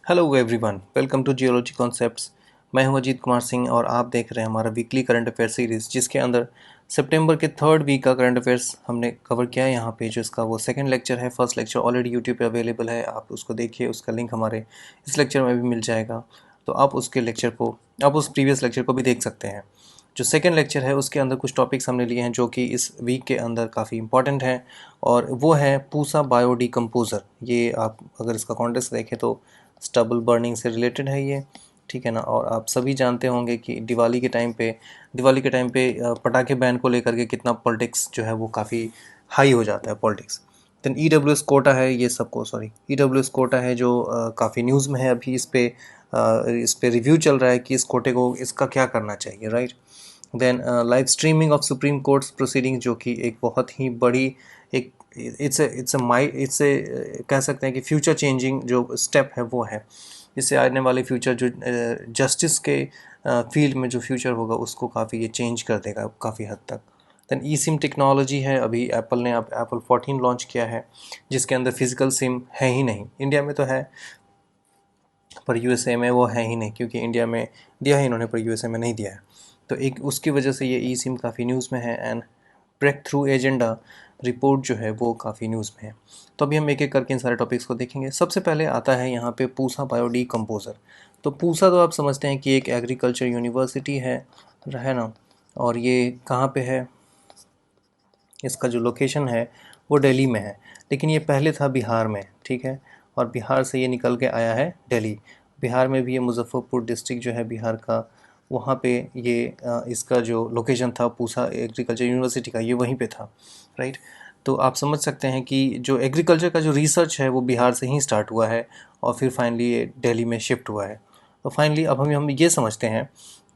Hello everyone, welcome to geology concepts. मैं हूं अजीत कुमार सिंह और आप देख रहे हैं हमारा वीकली करंट अफेयर सीरीज़, जिसके अंदर सितंबर के थर्ड वीक का करंट अफेयर्स हमने कवर किया है। यहाँ पे जो इसका वो सेकंड लेक्चर है, फर्स्ट लेक्चर ऑलरेडी यूट्यूब पे अवेलेबल है, आप उसको देखिए। उसका लिंक हमारे इस लेक्चर में भी मिल जाएगा, तो आप उस प्रीवियस लेक्चर को भी देख सकते हैं। जो सेकंड लेक्चर है उसके अंदर कुछ टॉपिक्स हमने लिए हैं जो कि इस वीक के अंदर काफ़ी इंपॉर्टेंट हैं, और वो है पूसा बायो डिकम्पोज़र। ये आप अगर इसका कॉन्टेक्स्ट देखें तो स्टबल बर्निंग से रिलेटेड है ये, ठीक है ना। और आप सभी जानते होंगे कि दिवाली के टाइम पे पटाखे बैन को लेकर के कितना पॉलिटिक्स जो है वो काफ़ी हाई हो जाता है पॉलिटिक्स। देन ईडब्ल्यूएस कोटा है, ये सबको सॉरी ईडब्ल्यूएस कोटा है जो काफ़ी न्यूज़ में है अभी। इस पे रिव्यू चल रहा है कि इस कोटे को इसका क्या करना चाहिए, right. Then live streaming of supreme courts proceeding, जो कि एक बहुत ही बड़ी एक इट्स ए कह सकते हैं कि फ्यूचर चेंजिंग जो स्टेप है वो है। इससे आने वाले फ्यूचर जो जस्टिस के फील्ड में जो फ्यूचर होगा उसको काफ़ी ये चेंज कर देगा काफ़ी हद तक। देन ई सिम टेक्नोलॉजी है, अभी एप्पल ने अब एप्पल 14 लॉन्च किया है, जिसके अंदर फिजिकल सिम है ही नहीं। इंडिया में तो है पर यूएसए में वो है ही नहीं, क्योंकि इंडिया में दिया है इन्होंने पर यूएसए में नहीं दिया है। तो एक उसकी वजह से ये ई सिम काफ़ी न्यूज़ में है। And breakthrough agenda report जो है वो काफ़ी न्यूज़ में है। तो अभी हम एक एक करके इन सारे टॉपिक्स को देखेंगे। सबसे पहले आता है यहाँ पे पूसा बायो डिकम्पोज़र। तो पूसा तो आप समझते हैं कि एक एग्रीकल्चर यूनिवर्सिटी है ना। और ये कहाँ पे है, इसका जो लोकेशन है वो दिल्ली में है, लेकिन ये पहले था बिहार में, ठीक है। और बिहार से ये निकल के आया है दिल्ली। बिहार में भी ये मुजफ्फरपुर डिस्ट्रिक्ट जो है बिहार का, वहाँ पे ये इसका जो लोकेशन था पूसा एग्रीकल्चर यूनिवर्सिटी का, ये वहीं पे था, राइट। तो आप समझ सकते हैं कि जो एग्रीकल्चर का जो रिसर्च है वो बिहार से ही स्टार्ट हुआ है और फिर फाइनली ये दिल्ली में शिफ्ट हुआ है। तो फाइनली अब हम ये समझते हैं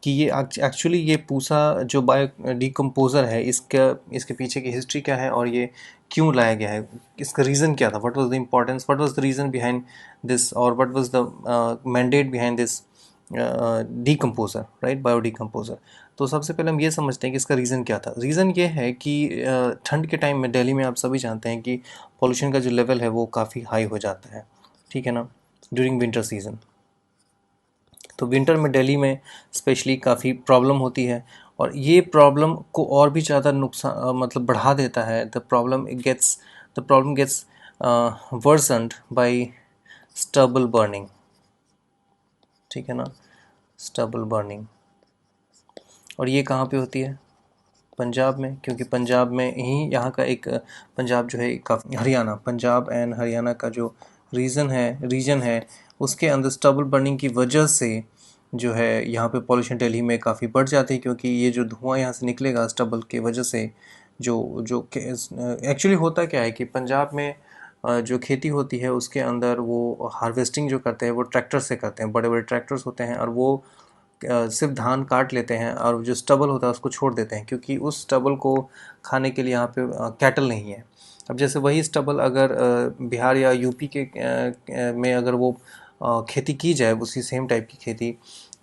कि ये एक्चुअली ये पूसा जो बायो डिकम्पोज़र है, इसका इसके पीछे की हिस्ट्री क्या है और ये क्यों लाया गया है, इसका रीज़न क्या था, what was the importance, what was the reason behind this, और what was the mandate behind this decomposer, right, bio decomposer. तो सबसे पहले हम ये समझते हैं कि इसका रीज़न क्या था। रीज़न ये है कि ठंड के टाइम में दिल्ली में आप सभी जानते हैं कि पॉल्यूशन का जो लेवल है वो काफ़ी हाई हो जाता है, ठीक है ना, ड्यूरिंग विंटर सीज़न। तो विंटर में दिल्ली में स्पेशली काफ़ी प्रॉब्लम होती है, और ये प्रॉब्लम को और भी ज़्यादा नुकसान मतलब बढ़ा देता है। The problem gets worsened by stubble burning, ठीक है ना, स्टबल बर्निंग। और ये कहाँ पे होती है, पंजाब में, क्योंकि पंजाब में ही यहाँ का एक पंजाब जो है काफ़ी हरियाणा, पंजाब एंड हरियाणा का जो रीजन है उसके अंदर स्टबल बर्निंग की वजह से जो है यहाँ पे पॉल्यूशन दिल्ली में काफ़ी बढ़ जाती है, क्योंकि ये जो धुआं यहाँ से निकलेगा स्टबल की वजह से, जो जो एक्चुअली होता क्या है कि पंजाब में जो खेती होती है उसके अंदर वो हार्वेस्टिंग जो करते हैं वो ट्रैक्टर से करते हैं, बड़े बड़े ट्रैक्टर्स होते हैं, और वो सिर्फ धान काट लेते हैं और जो स्टबल होता है उसको छोड़ देते हैं, क्योंकि उस स्टबल को खाने के लिए यहाँ पे कैटल नहीं है। अब जैसे वही स्टबल अगर बिहार या यूपी में अगर वो खेती की जाए, उसी सेम टाइप की खेती,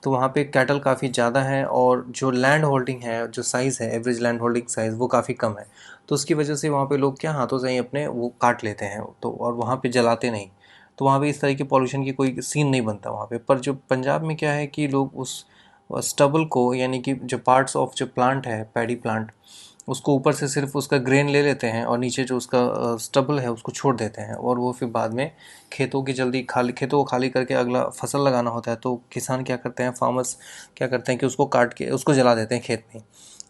तो वहाँ पे कैटल काफ़ी ज़्यादा है, और जो लैंड होल्डिंग है, जो साइज़ है, एवरेज लैंड होल्डिंग साइज़ वो काफ़ी कम है। तो उसकी वजह से वहाँ पे लोग क्या हाथों से ही अपने वो काट लेते हैं, तो और वहाँ पे जलाते नहीं। तो वहाँ पे इस तरह की पॉल्यूशन की कोई सीन नहीं बनता वहाँ पे। पर जो पंजाब में क्या है कि लोग उस स्टबल को, यानी कि जो पार्ट्स ऑफ जो प्लांट है, पैडी प्लांट, उसको ऊपर से सिर्फ उसका ग्रेन ले लेते हैं और नीचे जो उसका स्टबल है उसको छोड़ देते हैं, और वो फिर बाद में खेतों को खाली करके अगला फसल लगाना होता है, तो किसान क्या करते हैं, फार्मर्स क्या करते हैं कि उसको काट के उसको जला देते हैं खेत में।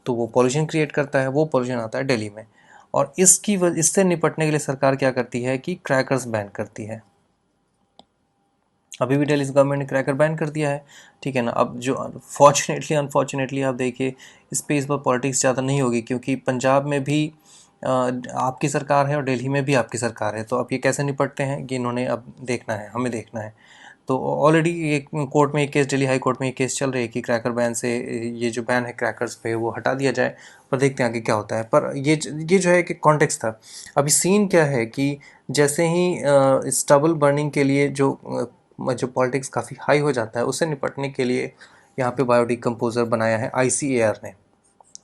तो वो पॉल्यूशन क्रिएट करता है, वो पॉल्यूशन आता है दिल्ली में। और इससे निपटने के लिए सरकार क्या करती है कि क्रैकर्स बैन करती है। अभी भी दिल्ली गवर्नमेंट ने क्रैकर बैन कर दिया है, ठीक है ना। अब जो अनफॉर्चुनेटली आप देखिए, इस बार पॉलिटिक्स ज़्यादा नहीं होगी, क्योंकि पंजाब में भी आपकी सरकार है और दिल्ली में भी आपकी सरकार है। तो अब ये कैसे निपटते हैं कि इन्होंने अब देखना है, हमें देखना है। तो ऑलरेडी ये कोर्ट में एक केस, दिल्ली हाई कोर्ट में एक केस चल रही है कि क्रैकर बैन से, ये जो बैन है क्रैकर्स पे वो हटा दिया जाए। पर देखते हैं आगे क्या होता है। पर ये जो है कि कॉन्टेक्स्ट था। अभी सीन क्या है कि जैसे ही स्टबल बर्निंग के लिए जो पॉलिटिक्स काफ़ी हाई हो जाता है, उससे निपटने के लिए यहाँ पे बायो डिकम्पोज़र बनाया है आईसीएआर ने,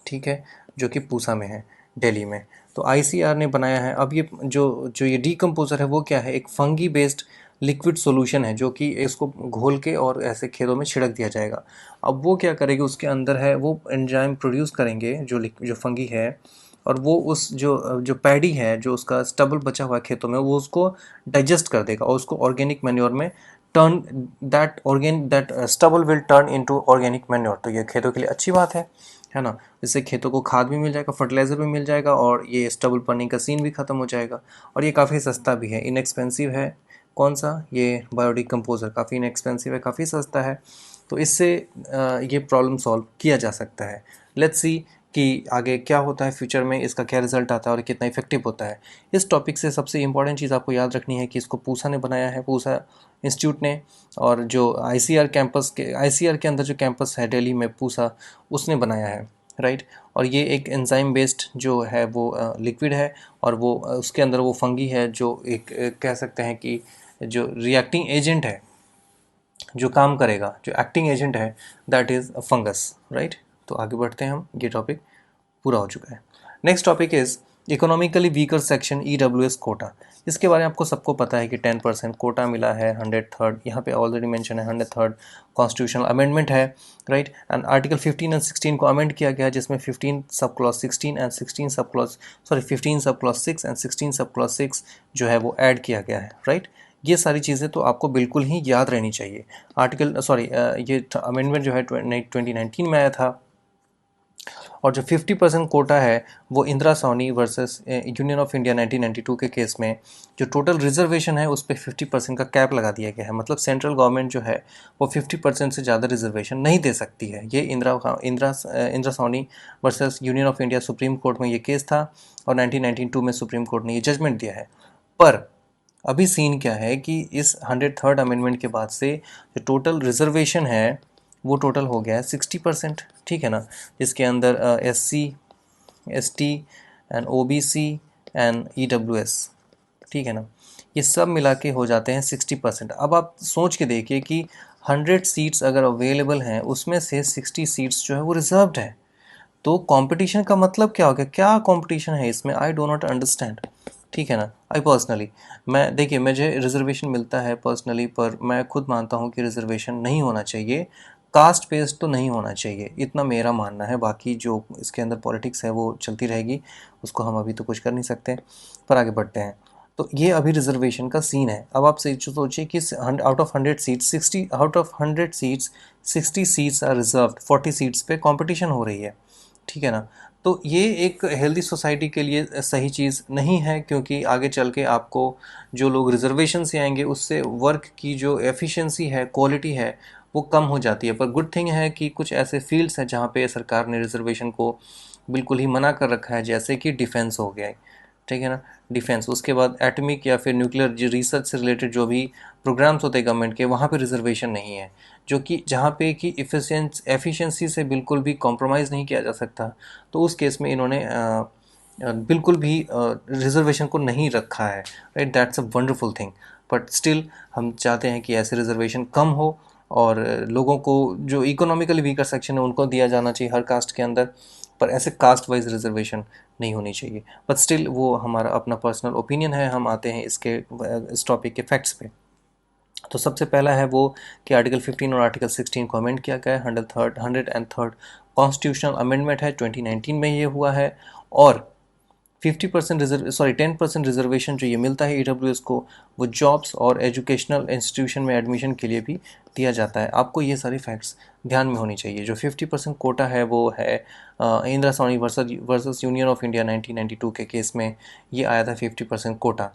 ठीक है, जो कि पूसा में है, दिल्ली में। तो आईसीएआर ने बनाया है। अब ये जो जो ये डिकम्पोज़र है वो क्या है, एक फंगी बेस्ड लिक्विड सॉल्यूशन है जो कि इसको घोल के और ऐसे खेतों में छिड़क दिया जाएगा। अब वो क्या करेगी, उसके अंदर है वो एंजाइम प्रोड्यूस करेंगे जो फंगी है, और वो उस जो पैडी है, जो उसका स्टबल बचा हुआ है खेतों में, वो उसको डाइजेस्ट कर देगा और उसको ऑर्गेनिक मैन्योर में turn, that stubble will turn into organic manure. तो ये खेतों के लिए अच्छी बात है ना। इससे खेतों को खाद भी मिल जाएगा, फर्टिलाइज़र भी मिल जाएगा, और ये स्टबल बर्निंग का सीन भी ख़त्म हो जाएगा। और ये काफ़ी सस्ता भी है, इनएक्सपेंसिव है। कौन सा, ये बायोडिकम्पोजर काफ़ी इनएक्सपेंसिव है, काफ़ी सस्ता है। तो इससे ये प्रॉब्लम सॉल्व किया जा सकता है। लेट्स सी कि आगे क्या होता है फ्यूचर में, इसका क्या रिजल्ट आता है और कितना इफेक्टिव होता है। इस टॉपिक से सबसे इंपॉर्टेंट चीज़ आपको याद रखनी है कि इसको पूसा ने बनाया है, पूसा इंस्टीट्यूट ने, और जो आईसीआर के अंदर जो कैंपस है दिल्ली में पूसा, उसने बनाया है, राइट। और ये एक एंजाइम बेस्ड जो है वो लिक्विड है, और वो उसके अंदर वो फंगी है जो कह सकते हैं कि जो रिएक्टिंग एजेंट है, जो काम करेगा, जो एक्टिंग एजेंट है, दैट इज़ फंगस, राइट। तो आगे बढ़ते हैं हम, ये टॉपिक पूरा हो चुका है। Next topic is economically weaker section EWS quota. इसके बारे में आपको सबको पता है कि 10% कोटा मिला है, 103rd यहाँ पे ऑलरेडी मेंशन है, 103rd कॉन्स्टिट्यूशनल अमेंडमेंट है, राइट। एंड आर्टिकल 15 एंड 16 को अमेंड किया गया है, जिसमें 15 sub clause 16 and 16 sub clause 15 sub clause 6 and 16 sub clause 6 जो है वो ऐड किया गया है, राइट। ये सारी चीज़ें तो आपको बिल्कुल ही याद रहनी चाहिए। ये अमेंडमेंट जो है 2019 में आया था। और जो 50% कोटा है वो Indira Sawhney versus union of India 1992 के केस में जो टोटल रिजर्वेशन है उस पर 50% का कैप लगा दिया गया है। मतलब सेंट्रल गवर्नमेंट जो है वो 50% से ज़्यादा रिजर्वेशन नहीं दे सकती है। ये Indira Sawhney versus union of India supreme court में ये केस था, और 1992 में सुप्रीम कोर्ट ने ये जजमेंट दिया है। पर अभी सीन क्या है कि इस 103rd अमेंडमेंट के बाद से जो टोटल रिजर्वेशन है वो टोटल हो गया है 60%, ठीक है ना। जिसके अंदर SC ST and OBC and EWS, ठीक है ना, ये सब मिला के हो जाते हैं 60%। अब आप सोच के देखिए कि 100 सीट्स अगर अवेलेबल हैं, उसमें से 60 सीट्स जो है वो रिजर्व्ड है। तो कंपटीशन का मतलब क्या हो गया, क्या कंपटीशन है इसमें, आई डो नॉट अंडरस्टैंड, ठीक है ना। आई पर्सनली, मैं देखिए मुझे रिजर्वेशन मिलता है पर्सनली, पर मैं खुद मानता हूँ कि रिजर्वेशन नहीं होना चाहिए, कास्ट बेस्ड तो नहीं होना चाहिए, इतना मेरा मानना है। बाकी जो इसके अंदर पॉलिटिक्स है वो चलती रहेगी, उसको हम अभी तो कुछ कर नहीं सकते, पर आगे बढ़ते हैं। तो ये अभी रिजर्वेशन का सीन है। अब आप सोचिए कि out of 100 seats 60 seats are reserved, 40 seats पे कंपटीशन हो रही है, ठीक है ना। तो ये एक हेल्दी सोसाइटी के लिए सही चीज़ नहीं है, क्योंकि आगे चल के आपको जो लोग रिजर्वेशन से आएंगे उससे वर्क की जो एफिशिएंसी है, क्वालिटी है, वो कम हो जाती है। पर गुड थिंग है कि कुछ ऐसे फील्ड्स हैं जहाँ पे सरकार ने रिजर्वेशन को बिल्कुल ही मना कर रखा है, जैसे कि डिफेंस हो गया है, ठीक है ना। डिफेंस, उसके बाद एटमिक या फिर न्यूक्लियर जो रिसर्च से रिलेटेड जो भी प्रोग्राम्स होते हैं गवर्नमेंट के, वहाँ पे रिजर्वेशन नहीं है, जो कि जहाँ पे कि एफिशिएंसी से बिल्कुल भी कॉम्प्रोमाइज़ नहीं किया जा सकता। तो उस केस में इन्होंने बिल्कुल भी रिजर्वेशन को नहीं रखा है, right. That's a wonderful thing. But still हम चाहते हैं कि ऐसे रिजर्वेशन कम हो, और लोगों को जो इकोनॉमिकली वीकर सेक्शन है उनको दिया जाना चाहिए हर कास्ट के अंदर, पर ऐसे कास्ट वाइज रिजर्वेशन नहीं होनी चाहिए। बट स्टिल वो हमारा अपना पर्सनल ओपिनियन है। हम आते हैं इस टॉपिक के फैक्ट्स पे। तो सबसे पहला है वो कि आर्टिकल 15 और आर्टिकल 16 को अमेंड किया गया है। 103rd कॉन्स्टिट्यूशनल अमेंडमेंट है, 2019 में ये हुआ है। और 10% रिजर्वेशन जो ये मिलता है EWS को, वो जॉब्स और एजुकेशनल इंस्टीट्यूशन में एडमिशन के लिए भी दिया जाता है। आपको ये सारी फैक्ट्स ध्यान में होनी चाहिए। जो 50% कोटा है वो है Indira Sawhney versus union of India 1992 के केस में ये आया था 50% कोटा,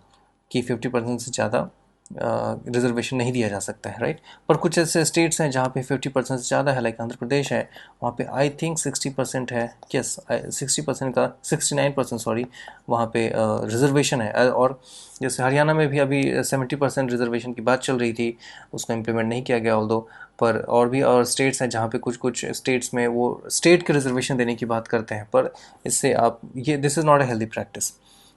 कि 50% से ज़्यादा रिजर्वेशन नहीं दिया जा सकता है, राइट। पर कुछ ऐसे स्टेट्स हैं जहाँ पे 50% से ज़्यादा है, लाइक आंध्र प्रदेश है, वहाँ पे आई थिंक 60% है, यस 60% का 69% सॉरी, वहाँ पे रिजर्वेशन है। और जैसे हरियाणा में भी अभी 70% रिजर्वेशन की बात चल रही थी, उसको इम्प्लीमेंट नहीं किया गया ऑल्दो। पर और भी और स्टेट्स हैं जहाँ पे कुछ स्टेट्स में वो स्टेट के रिजर्वेशन देने की बात करते हैं, पर इससे आप ये this is not a healthy practice.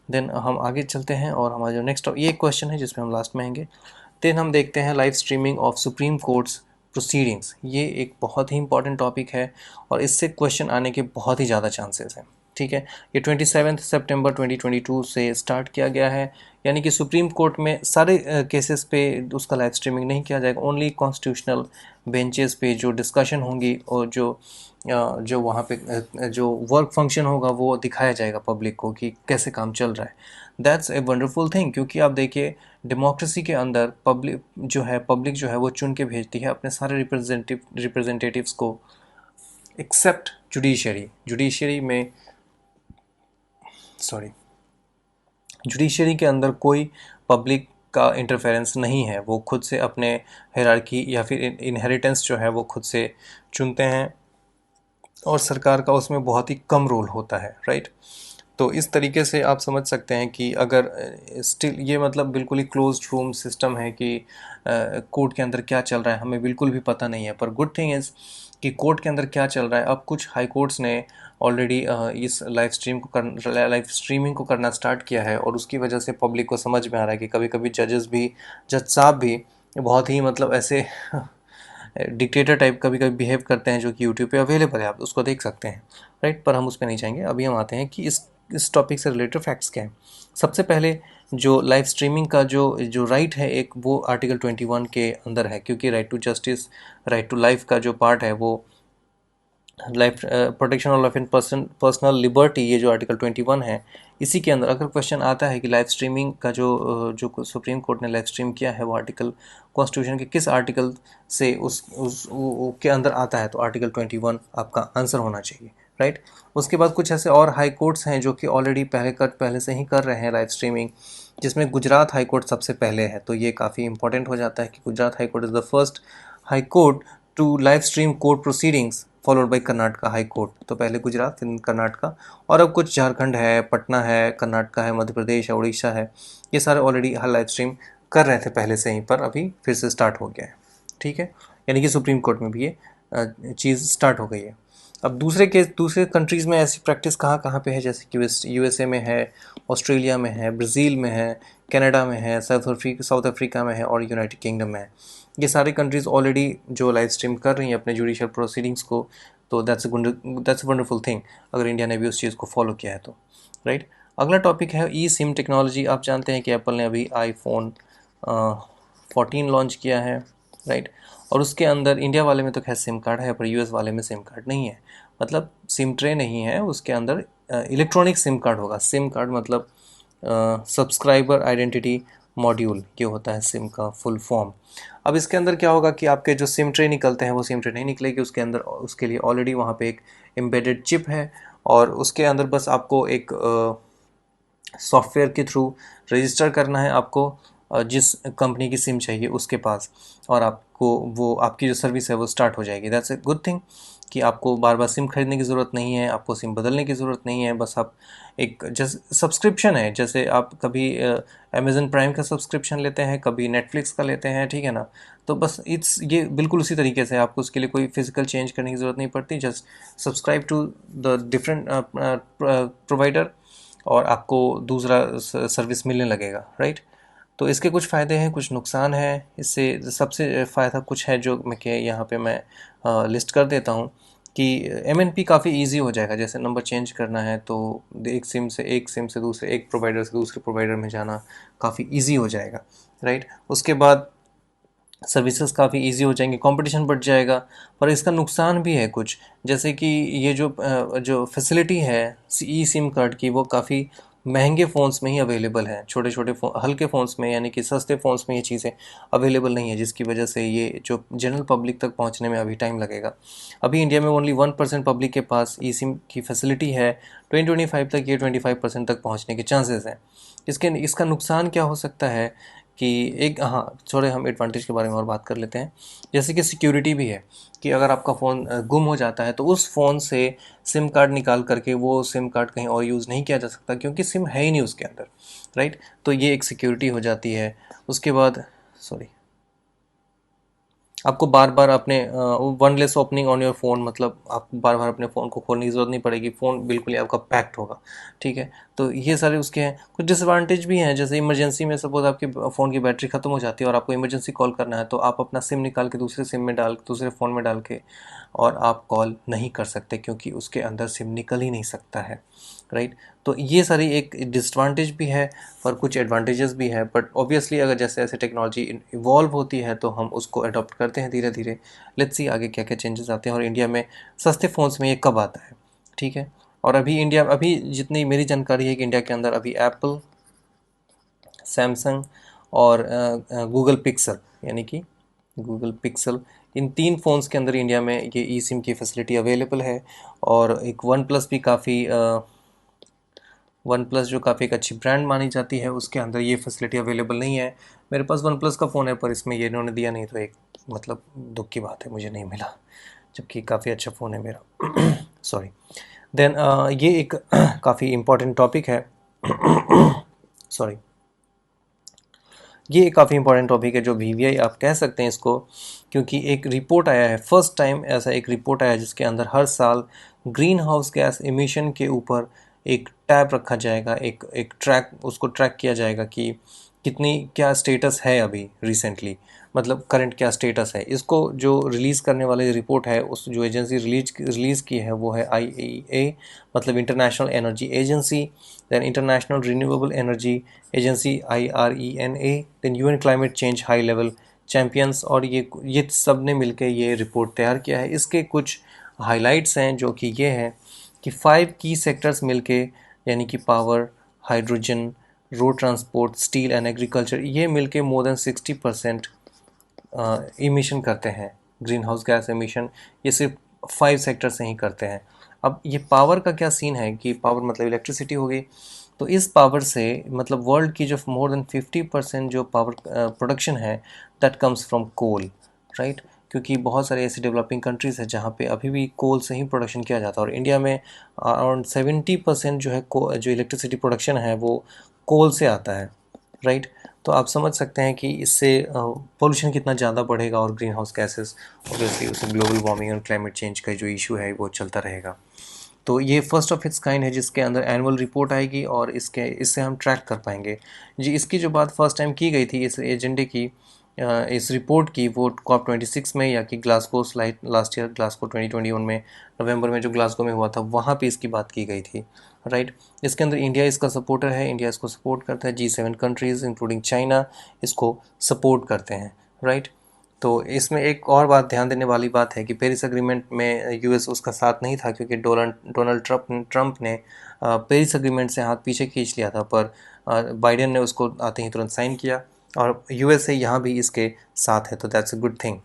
Then हम आगे चलते हैं, और हमारा जो नेक्स्ट ये क्वेश्चन है जिसमें हम लास्ट में आएंगे। देन हम देखते हैं live streaming of supreme courts proceedings. ये एक बहुत ही इंपॉर्टेंट टॉपिक है, और इससे क्वेश्चन आने के बहुत ही ज़्यादा चांसेस हैं, ठीक है। ये 27 सितंबर 2022 से स्टार्ट किया गया है, यानी कि सुप्रीम कोर्ट में सारे केसेस पे उसका लाइव स्ट्रीमिंग नहीं किया जाएगा, ओनली कॉन्स्टिट्यूशनल बेंचेस पे जो डिस्कशन होंगी और जो वहाँ पे जो वर्क फंक्शन होगा वो दिखाया जाएगा पब्लिक को कि कैसे काम चल रहा है। दैट्स ए वंडरफुल थिंग, क्योंकि आप देखिए डेमोक्रेसी के अंदर पब्लिक जो है वो चुन के भेजती है अपने सारे रिप्रेजेंटेटिव्स को, एक्सेप्ट जुडिशरी में जुडिशरी के अंदर कोई पब्लिक का इंटरफेरेंस नहीं है। वो खुद से अपने हायरार्की या फिर इनहेरिटेंस जो है वो खुद से चुनते हैं और सरकार का उसमें बहुत ही कम रोल होता है, राइट। तो इस तरीके से आप समझ सकते हैं कि अगर स्टिल ये मतलब बिल्कुल ही क्लोज्ड रूम सिस्टम है कि कोर्ट के अंदर क्या चल रहा है हमें बिल्कुल भी पता नहीं है। पर गुड थिंग इज़ कि कोर्ट के अंदर क्या चल रहा है, अब कुछ हाई कोर्ट्स ने ऑलरेडी इस लाइव स्ट्रीमिंग को करना स्टार्ट किया है और उसकी वजह से पब्लिक को समझ में आ रहा है कि कभी कभी जज साहब भी बहुत ही मतलब ऐसे डिक्टेटर टाइप कभी कभी बिहेव करते हैं, जो कि यूट्यूब पे अवेलेबल है, आप उसको देख सकते हैं, राइट। पर हम उस पर नहीं जाएंगे, अभी हम आते हैं कि इस टॉपिक से रिलेटेड फैक्ट्स क्या हैं। सबसे पहले जो लाइव स्ट्रीमिंग का जो राइट है एक, वो आर्टिकल 21 के अंदर है, क्योंकि right to justice, right to life का जो पार्ट है वो life protection of life and personal liberty, ये जो आर्टिकल 21 है इसी के अंदर अगर क्वेश्चन आता है कि लाइव स्ट्रीमिंग का जो सुप्रीम कोर्ट ने लाइव स्ट्रीम किया है वो आर्टिकल कॉन्स्टिट्यूशन के किस आर्टिकल से के अंदर आता है, तो आर्टिकल 21 आपका आंसर होना चाहिए, राइट। उसके बाद कुछ ऐसे और हाई कोर्ट्स हैं जो कि ऑलरेडी पहले से ही कर रहे हैं लाइव स्ट्रीमिंग, जिसमें गुजरात हाई कोर्ट सबसे पहले है। तो ये काफ़ी इंपॉर्टेंट हो जाता है कि Gujarat high court is the first high court to live stream court proceedings followed by Karnataka high court. तो पहले गुजरात फिर कर्नाटका, और अब कुछ झारखंड है, पटना है, कर्नाटका है, मध्य प्रदेश है, उड़ीसा है, ये सारे ऑलरेडी लाइव स्ट्रीम कर रहे थे पहले से ही, पर अभी फिर से स्टार्ट हो गया है, ठीक है। यानी कि सुप्रीम कोर्ट में भी ये चीज़ स्टार्ट हो गई है। अब दूसरे कंट्रीज़ में ऐसी प्रैक्टिस कहाँ कहाँ पे है, जैसे कि यूएसए में है, ऑस्ट्रेलिया में है, ब्राज़ील में है, कनाडा में है, साउथ अफ्रीका में है और यूनाइटेड किंगडम में है। ये सारी कंट्रीज़ ऑलरेडी जो लाइव स्ट्रीम कर रही हैं अपने जुडिशियल प्रोसीडिंग्स को, तो दैट्स अ वंडरफुल थिंग अगर इंडिया ने भी उस चीज़ को फॉलो किया है तो, राइट। अगला टॉपिक है ई सिम टेक्नोलॉजी। आप जानते हैं कि एप्पल ने अभी आईफोन 14 लॉन्च किया है, राइट। और उसके अंदर इंडिया वाले में तो खैर सिम कार्ड है, पर यूएस वाले में सिम कार्ड नहीं है, मतलब सिम ट्रे नहीं है, उसके अंदर इलेक्ट्रॉनिक सिम कार्ड होगा। सिम कार्ड मतलब सब्सक्राइबर आइडेंटिटी मॉड्यूल, ये होता है सिम का फुल फॉर्म। अब इसके अंदर क्या होगा कि आपके जो सिम ट्रे निकलते हैं वो सिम ट्रे नहीं निकलेगी, उसके अंदर उसके लिए ऑलरेडी वहाँ पे एक एम्बेडेड चिप है और उसके अंदर बस आपको एक सॉफ्टवेयर के थ्रू रजिस्टर करना है आपको जिस कंपनी की सिम चाहिए उसके पास, और आपको वो आपकी जो सर्विस है वो स्टार्ट हो जाएगी। दैट्स ए गुड थिंग कि आपको बार बार सिम खरीदने की ज़रूरत नहीं है, आपको सिम बदलने की ज़रूरत नहीं है। बस आप एक जैसे सब्सक्रिप्शन है, जैसे आप कभी अमेज़न प्राइम का सब्सक्रिप्शन लेते हैं, कभी नेटफ्लिक्स का लेते हैं, ठीक है ना। तो बस ये बिल्कुल उसी तरीके से आपको उसके लिए कोई फिजिकल चेंज करने की ज़रूरत नहीं पड़ती। Just subscribe to the different provider और आपको दूसरा सर्विस मिलने लगेगा, राइट। तो इसके कुछ फ़ायदे हैं, कुछ नुकसान हैं। इससे सबसे फ़ायदा कुछ है जो यहाँ पे मैं लिस्ट कर देता हूँ कि एमएनपी काफ़ी इजी हो जाएगा। जैसे नंबर चेंज करना है तो एक सिम से दूसरे, एक प्रोवाइडर से दूसरे प्रोवाइडर में जाना काफ़ी इजी हो जाएगा, राइट। उसके बाद सर्विसेज काफ़ी इजी हो जाएंगे, कंपटीशन बढ़ जाएगा। पर इसका नुकसान भी है कुछ, जैसे कि ये जो फैसिलिटी है ई सिम कार्ड की, वो काफ़ी महंगे फ़ोन्स में ही अवेलेबल है, छोटे छोटे हल्के फ़ोन्स में, यानी कि सस्ते फ़ोन्स में ये चीज़ें अवेलेबल नहीं है, जिसकी वजह से ये जो जनरल पब्लिक तक पहुंचने में अभी टाइम लगेगा। अभी इंडिया में ओनली 1% पब्लिक के पास ई सिम की फैसिलिटी है। 2025 तक ये 25% तक पहुँचने के चांसेस हैं। इसका नुकसान क्या हो सकता है कि एक, हाँ थोड़े हम एडवांटेज के बारे में और बात कर लेते हैं। जैसे कि सिक्योरिटी भी है कि अगर आपका फ़ोन गुम हो जाता है तो उस फ़ोन से सिम कार्ड निकाल करके वो सिम कार्ड कहीं और यूज़ नहीं किया जा सकता, क्योंकि सिम है ही नहीं उसके अंदर, राइट। तो ये एक सिक्योरिटी हो जाती है। उसके बाद आपको बार बार अपने one less opening on your phone, मतलब आपको बार बार अपने फ़ोन को खोलने की ज़रूरत नहीं पड़ेगी, फ़ोन बिल्कुल ही आपका पैक्ड होगा, ठीक है। तो ये सारे उसके हैं। कुछ डिसएडवांटेज भी हैं, जैसे इमरजेंसी में सपोज आपके फ़ोन की बैटरी ख़त्म हो जाती है और आपको इमरजेंसी कॉल करना है, तो आप अपना सिम निकाल के दूसरे फ़ोन में डाल के और आप कॉल नहीं कर सकते क्योंकि उसके अंदर सिम निकल ही नहीं सकता है, राइट। तो ये सारी एक डिसएडवांटेज भी है और कुछ एडवांटेजेस भी है, बट ऑब्वियसली अगर जैसे जैसे टेक्नोलॉजी इवॉल्व होती है तो हम उसको अडॉप्ट करते हैं धीरे धीरे। लेट्स सी आगे क्या क्या चेंजेस आते हैं और इंडिया में सस्ते फ़ोन्स में ये कब आता है, ठीक है। और अभी जितनी मेरी जानकारी है कि इंडिया के अंदर अभी एप्पल, सैमसंग और गूगल पिक्सल, यानी कि गूगल पिक्सल, इन 3 फ़ोन्स के अंदर इंडिया में ये ई सिम की फैसिलिटी अवेलेबल है। और एक वन प्लस भी काफ़ी वन प्लस जो काफ़ी एक अच्छी ब्रांड मानी जाती है, उसके अंदर ये फैसिलिटी अवेलेबल नहीं है। मेरे पास वन प्लस का फ़ोन है पर इसमें ये इन्होंने दिया नहीं, तो एक मतलब दुख की बात है, मुझे नहीं मिला, जबकि काफ़ी अच्छा फ़ोन है मेरा। सॉरी। देन ये एक काफ़ी इम्पोर्टेंट टॉपिक है। सॉरी। ये काफ़ी इंपॉर्टेंट टॉपिक है जो वीवीआई आप कह सकते हैं इसको, क्योंकि एक रिपोर्ट आया है, फर्स्ट टाइम ऐसा एक रिपोर्ट आया है जिसके अंदर हर साल ग्रीन हाउस गैस इमिशन के ऊपर एक टैब रखा जाएगा, एक एक ट्रैक, उसको ट्रैक किया जाएगा कि कितनी क्या स्टेटस है अभी रिसेंटली, मतलब करंट क्या स्टेटस है। इसको जो रिलीज़ करने वाली रिपोर्ट है, उस जो एजेंसी रिलीज़ की है वो है IEA, मतलब international energy agency, then international renewable energy agency IRENA, then UN climate change high level champions. और ये सब ने मिलकर ये रिपोर्ट तैयार किया है। इसके कुछ हाइलाइट्स हैं जो कि ये हैं कि 5 की सेक्टर्स मिलके, यानी कि power, hydrogen, road transport, steel and agriculture, ये मिलके मोर देन 60% इमिशन करते हैं, ग्रीन हाउस गैस इमिशन। ये सिर्फ 5 सेक्टर से ही करते हैं। अब ये पावर का क्या सीन है कि पावर मतलब इलेक्ट्रिसिटी हो गई, तो इस पावर से मतलब वर्ल्ड की जो मोर देन 50% जो पावर प्रोडक्शन है that comes from coal, right. क्योंकि बहुत सारे ऐसी डेवलपिंग कंट्रीज़ हैं जहाँ पे अभी भी कोल से ही प्रोडक्शन किया जाता है, और इंडिया में अराउंड 70% जो है जो इलेक्ट्रिसिटी प्रोडक्शन है वो कोल से आता है, राइट। तो आप समझ सकते हैं कि इससे पोल्यूशन कितना ज़्यादा बढ़ेगा और ग्रीन हाउस गैसेस, ऑब्वियसली उससे ग्लोबल वार्मिंग और क्लाइमेट चेंज का जो इशू है वो चलता रहेगा। तो ये फर्स्ट ऑफ इट्स काइंड है जिसके अंदर एनुअल रिपोर्ट आएगी और इससे हम ट्रैक कर पाएंगे जी। इसकी जो बात फर्स्ट टाइम की गई थी इस एजेंडे की, इस रिपोर्ट की, वो COP26 में, या कि ग्लासगो लास्ट ईयर ग्लासगो 2021 में, नवंबर में जो ग्लासगो में हुआ था, वहाँ पे इसकी बात की गई थी, राइट। इसके अंदर इंडिया इसका सपोर्टर है, इंडिया इसको सपोर्ट करता है, G7 कंट्रीज़ इंक्लूडिंग चाइना इसको सपोर्ट करते हैं, राइट। तो इसमें एक और बात ध्यान देने वाली बात है कि पेरिस एग्रीमेंट में यूएस उसका साथ नहीं था, क्योंकि डोनाल्ड ट्रंप ने पेरिस एग्रीमेंट से हाथ पीछे खींच लिया था, पर बाइडेन ने उसको आते ही तुरंत साइन किया और यूएसए यहाँ भी इसके साथ है, तो that's a good thing.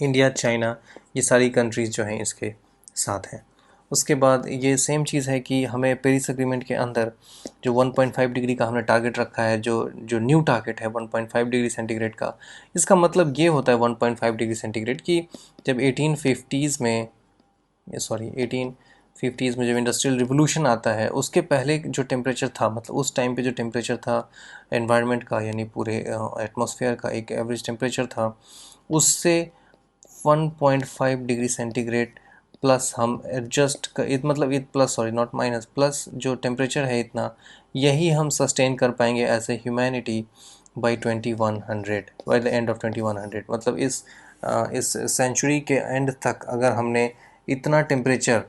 India, China, ये सारी कंट्रीज़ जो हैं इसके साथ हैं। उसके बाद ये सेम चीज़ है कि हमें पेरिस एग्रीमेंट के अंदर जो 1.5 डिग्री का हमने टारगेट रखा है, जो जो न्यू टारगेट है 1.5 डिग्री सेंटीग्रेड का, इसका मतलब ये होता है 1.5 डिग्री सेंटीग्रेड की जब 1850s में, सॉरी 1850s में जब इंडस्ट्रियल रिवोल्यूशन आता है, उसके पहले जो टेम्परेचर था, मतलब उस टाइम पे जो टेम्परेचर था एनवायरनमेंट का, यानी पूरे एटमॉस्फेयर का एक एवरेज टेम्परेचर था, उससे 1.5 डिग्री सेंटीग्रेड प्लस हम एडजस्ट कर, मतलब इत plus, sorry not minus, plus जो टेम्परेचर है इतना, यही हम सस्टेन कर पाएंगे as a humanity by 2100, by the end of 2100। मतलब इस सेंचुरी के एंड तक अगर हमने इतना टेम्परेचर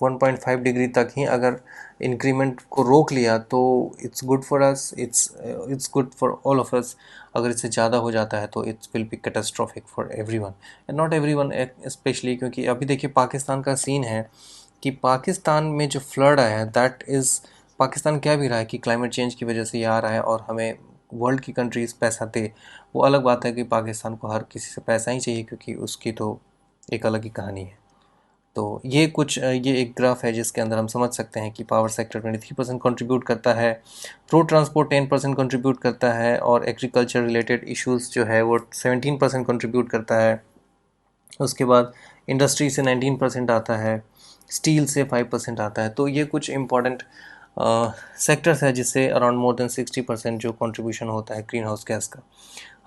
1.5 डिग्री तक ही अगर इंक्रीमेंट को रोक लिया तो it's good for us, it's good for all of us. अगर इससे ज़्यादा हो जाता है तो it's will be catastrophic for everyone and not everyone, specially क्योंकि अभी देखिए पाकिस्तान का सीन है कि पाकिस्तान में जो फ्लड आया है दैट इज़, पाकिस्तान कह भी रहा है कि क्लाइमेट चेंज की वजह से ये आ रहा है और हमें वर्ल्ड की कंट्रीज़ पैसा दे। वो अलग बात है कि पाकिस्तान को हर किसी से पैसा ही चाहिए, क्योंकि उसकी तो एक अलग ही कहानी है। तो ये एक ग्राफ है जिसके अंदर हम समझ सकते हैं कि पावर सेक्टर 23% कंट्रीब्यूट करता है, रोड ट्रांसपोर्ट 10% कंट्रीब्यूट करता है, और एग्रीकल्चर रिलेटेड इश्यूज़ जो है वो 17% कंट्रीब्यूट करता है। उसके बाद इंडस्ट्री से 19% आता है, स्टील से 5% आता है। तो ये कुछ इम्पॉर्टेंट सेक्टर्स है जिससे अराउंड मोर देन 60% जो कंट्रीब्यूशन होता है ग्रीन हाउस गैस का।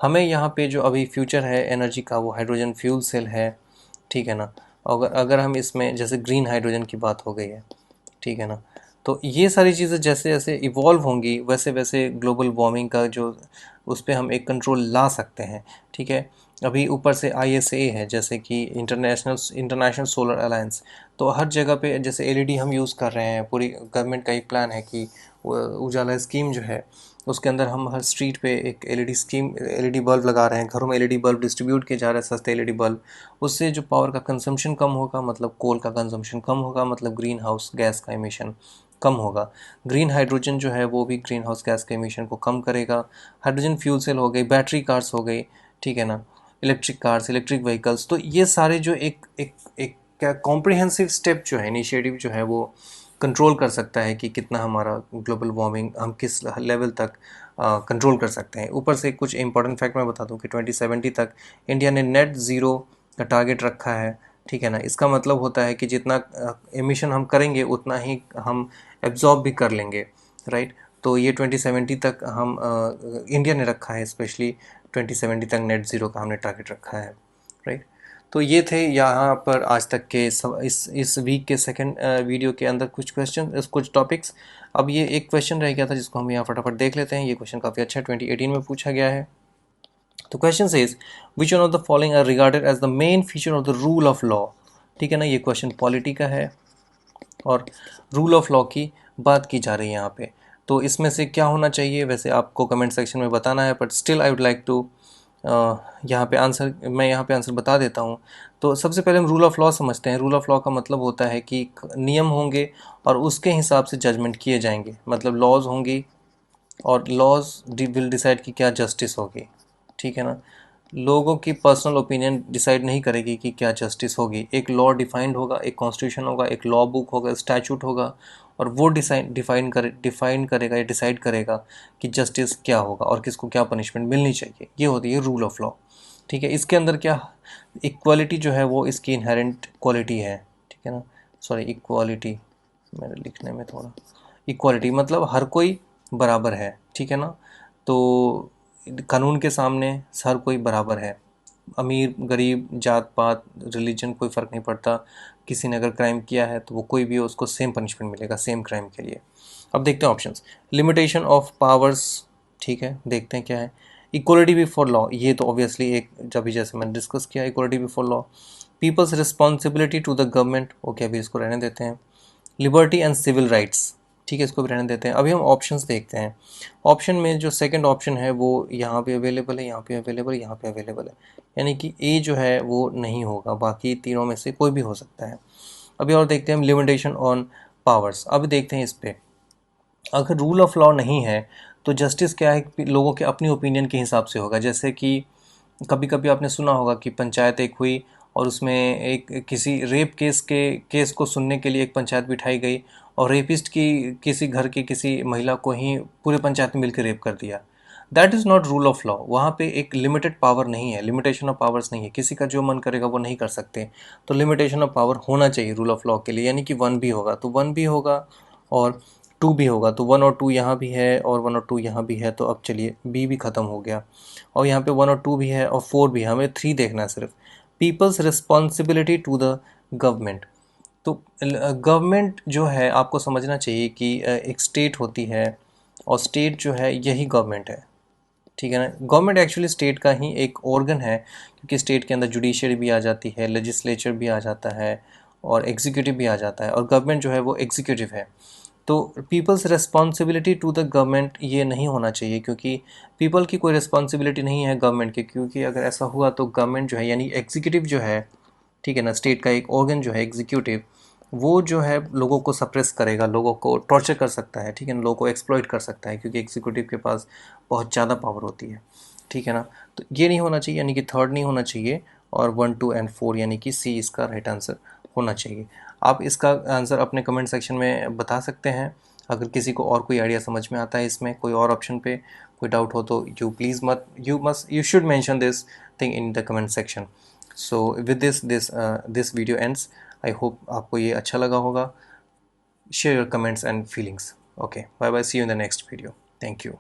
हमें यहाँ पे जो अभी फ्यूचर है एनर्जी का वो हाइड्रोजन फ्यूल सेल है, ठीक है ना। अगर हम इसमें जैसे ग्रीन हाइड्रोजन की बात हो गई है, ठीक है ना, तो ये सारी चीज़ें जैसे जैसे इवॉल्व होंगी वैसे वैसे ग्लोबल वार्मिंग का जो उस पर हम एक कंट्रोल ला सकते हैं, ठीक है। अभी ऊपर से ISA है, जैसे कि इंटरनेशनल सोलर अलायंस, तो हर जगह पे जैसे LED हम यूज़ कर रहे हैं, पूरी गवर्नमेंट का एक प्लान है कि उजाला स्कीम जो है उसके अंदर हम हर स्ट्रीट पे एक LED बल्ब लगा रहे हैं, घरों में LED बल्ब डिस्ट्रीब्यूट किए जा रहे हैं, सस्ते LED बल्ब। उससे जो पावर का कंजम्पशन कम होगा, मतलब कोल का कंजम्पशन कम होगा, मतलब ग्रीन हाउस गैस का इमिशन कम होगा। ग्रीन हाइड्रोजन जो है वो भी ग्रीन हाउस गैस के इमिशन को कम करेगा। हाइड्रोजन फ्यूल सेल हो गई, बैटरी कार्स हो गई, ठीक है ना, इलेक्ट्रिक कार्स, इलेक्ट्रिक व्हीकल्स, तो ये सारे जो एक एक एक क्या कॉम्प्रिहेंसिव स्टेप जो है, इनिशिएटिव जो है, वो कंट्रोल कर सकता है कि कितना हमारा ग्लोबल वार्मिंग हम किस लेवल तक कंट्रोल कर सकते हैं। ऊपर से कुछ इंपॉर्टेंट फैक्ट मैं बता दूं कि 2070 तक इंडिया ने नेट ज़ीरो का टारगेट रखा है, ठीक है ना। इसका मतलब होता है कि जितना एमिशन हम करेंगे उतना ही हम एब्जॉर्ब भी कर लेंगे, राइट। तो ये 2070 तक हम इंडिया ने रखा है, स्पेशली 2070 तक नेट ज़ीरो का हमने टारगेट रखा है, राइट। तो ये थे यहाँ पर आज तक के इस वीक के सेकंड वीडियो के अंदर कुछ क्वेश्चन, कुछ टॉपिक्स। अब ये एक क्वेश्चन रह गया था जिसको हम यहाँ फटाफट देख लेते हैं। ये क्वेश्चन काफ़ी अच्छा 2018 में पूछा गया है। तो question says which one of the following are regarded as the main feature of the rule of law. ठीक है ना, ये क्वेश्चन पॉलिटी का है और रूल ऑफ लॉ की बात की जा रही है यहाँ पे। तो इसमें से क्या होना चाहिए, वैसे आपको कमेंट सेक्शन में बताना है, but still I would like to मैं यहाँ पे आंसर बता देता हूँ। तो सबसे पहले हम रूल ऑफ लॉ समझते हैं। रूल ऑफ लॉ का मतलब होता है कि नियम होंगे और उसके हिसाब से जजमेंट किए जाएंगे, मतलब लॉज होंगी और लॉज विल डिसाइड कि क्या जस्टिस होगी, ठीक है ना। लोगों की पर्सनल ओपिनियन डिसाइड नहीं करेगी कि क्या जस्टिस होगी। एक लॉ डिफाइंड होगा, एक कॉन्स्टिट्यूशन होगा, एक लॉ बुक होगा, स्टैचूट होगा, और वो डिफाइन करेगा या डिसाइड करेगा कि जस्टिस क्या होगा और किसको क्या पनिशमेंट मिलनी चाहिए। ये होती है रूल ऑफ लॉ, ठीक है। इसके अंदर क्या इक्वालिटी जो है वो इसकी इनहेरेंट क्वालिटी है, ठीक है ना। सॉरी, इक्वालिटी मेरे लिखने में थोड़ा, इक्वालिटी मतलब हर कोई बराबर है, ठीक है ना। तो कानून के सामने हर कोई बराबर है, अमीर गरीब जात पात रिलीजन कोई फ़र्क नहीं पड़ता। किसी ने अगर क्राइम किया है तो वो कोई भी हो उसको सेम पनिशमेंट मिलेगा सेम क्राइम के लिए। अब देखते हैं ऑप्शंस। लिमिटेशन ऑफ पावर्स, ठीक है, देखते हैं क्या है। इक्वलिटी बिफोर लॉ, ये तो ऑब्वियसली एक जब भी जैसे मैंने डिस्कस किया, equality before law. People's responsibility to the government, okay अभी इसको रहने देते हैं। लिबर्टी एंड सिविल राइट्स, ठीक है, इसको भी रहने देते हैं। अभी हम ऑप्शंस देखते हैं। ऑप्शन में जो सेकंड ऑप्शन है वो यहाँ पे अवेलेबल है, यहाँ पे अवेलेबल है, यहाँ पे अवेलेबल है, यानी कि ए जो है वो नहीं होगा, बाकी तीनों में से कोई भी हो सकता है। अभी और देखते हैं हम लिमिटेशन ऑन पावर्स। अब देखते हैं इस पर, अगर रूल ऑफ लॉ नहीं है तो जस्टिस क्या है कि लोगों के अपनी ओपिनियन के हिसाब से होगा। जैसे कि कभी कभी आपने सुना होगा कि पंचायत एक हुई और उसमें एक किसी रेप केस को सुनने के लिए एक पंचायत बिठाई गई और रेपिस्ट की किसी घर की किसी महिला को ही पूरे पंचायत में मिलकर रेप कर दिया। That is not rule of law. वहाँ पे एक लिमिटेड पावर नहीं है, लिमिटेशन ऑफ पावर्स नहीं है, किसी का जो मन करेगा वो नहीं कर सकते। तो लिमिटेशन ऑफ पावर होना चाहिए रूल ऑफ लॉ के लिए, यानी कि वन भी होगा तो वन भी होगा और टू भी होगा, तो वन और टू यहाँ भी है और वन और टू यहाँ भी है। तो अब चलिए बी भी ख़त्म हो गया और यहाँ पे वन और टू भी है और फोर भी है, हमें थ्री देखना है सिर्फ। People's responsibility to the government, तो गवर्नमेंट जो है आपको समझना चाहिए कि एक स्टेट होती है और स्टेट जो है यही गवर्नमेंट है, ठीक है ना। गवर्नमेंट एक्चुअली स्टेट का ही एक ऑर्गन है, क्योंकि स्टेट के अंदर जुडिशरी भी आ जाती है, लेजिस्लेचर भी आ जाता है और एग्जीक्यूटिव भी आ जाता है, और गवर्नमेंट जो है वो एग्जीक्यूटिव है। तो people's responsibility to the government ये नहीं होना चाहिए, क्योंकि पीपल की कोई रिस्पॉन्सिबिलिटी नहीं है गवर्नमेंट की, क्योंकि अगर ऐसा हुआ तो गवर्नमेंट जो है यानी एग्जीक्यूटिव जो है, ठीक है ना, स्टेट का एक ऑर्गन जो है एग्जीक्यूटिव, वो जो है लोगों को सप्रेस करेगा, लोगों को टॉर्चर कर सकता है, ठीक है ना, लोगों को एक्सप्लॉइट कर सकता है, क्योंकि एग्जीक्यूटिव के पास बहुत ज़्यादा पावर होती है, ठीक है ना। तो ये नहीं होना चाहिए, यानी कि थर्ड नहीं होना चाहिए, और वन टू एंड फोर यानी कि सी इसका राइट आंसर होना चाहिए। आप इसका आंसर अपने कमेंट सेक्शन में बता सकते हैं। अगर किसी को और कोई आइडिया समझ में आता है इसमें कोई और ऑप्शन पे कोई डाउट हो तो you should mention this thing in the comment section. So with this video ends. I hope आपको ये अच्छा लगा होगा। Share your comments and feelings. Okay, bye bye, see you in the next video. Thank you.